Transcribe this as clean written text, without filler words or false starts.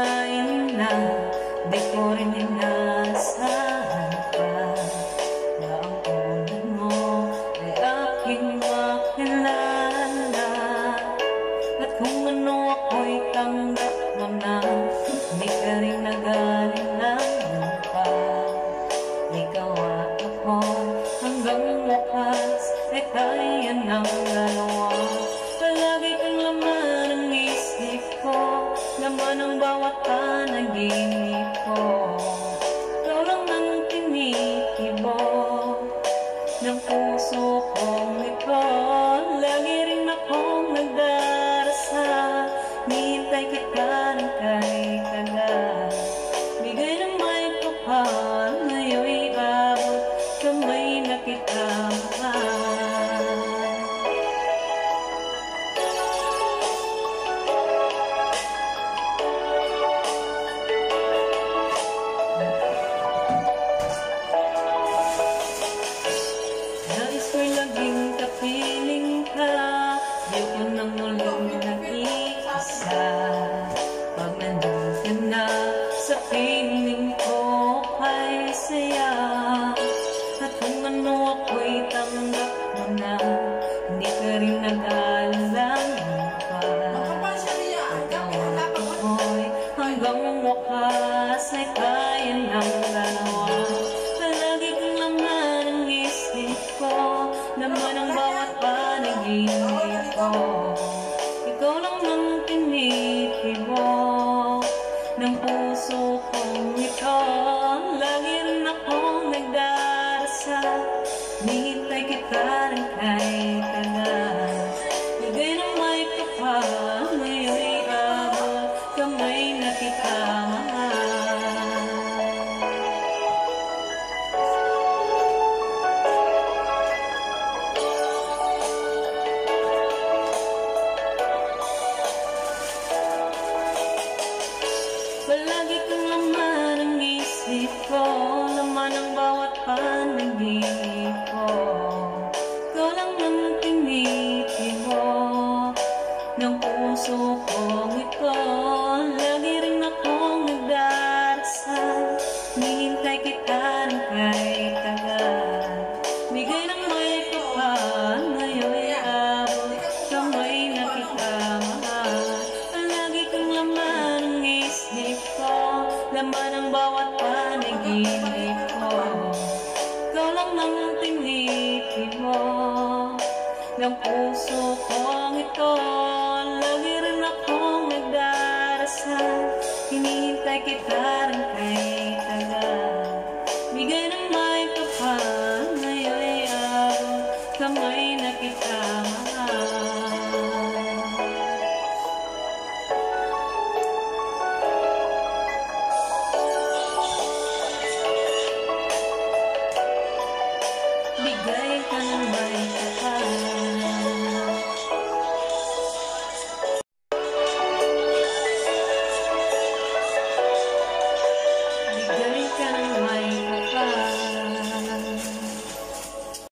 akalain na di ko rin inasahan pa na ang tulad mo ay aking makilala. At kung ano ako'y tanggap mo na, di ka rin nag-alilangan pa. Ikaw at ako hanggang wakas ay kaya ng dalawa. Palagi kang laman ang isip ko, laman ang bawat panaginip ko. Ikaw lang ang tinitibok ng puso kong ito. Lagi rin akong nagdarasal, hinihintay kita ng kahit tagal. Bigay ng may kapal, ngayon'y abot kamay na kita mahal. Nais ko'y laging kapiling ka, di ko nang muling nag-iisa. Pag nandun ka na sa piling ko ay saya. At kung ano ako'y tanggap mo na, hindi ka rin nag-alilangan pa. Ikaw at ako'y hanggang wakas ay kaya ng dalawa. Palagi kang laman ang isip ko, laman ang bawat panaginip ko. Ikaw lang ang tinitibok ng puso kong ito. Lagi rin akong nagdarasal, hinihintay kita ng kahit tagal. Bigay ng may kapal, ngayon'y abot kamay na kita mahal. Palagi kang laman ang isip ko, laman ang bawat panaginip ko. Ikaw lang ang tinitibok ng puso kong ito. Lagi rin akong nagdarasal, hinihintay kita ng kahit tagal. Bigay ng may kapal, ngayon'y abot kamay na kita mahal. Palagi kang laman ang isip ko, laman ang bawat panaginip ko. Ikaw lang ang tinitibok ng puso kong ito.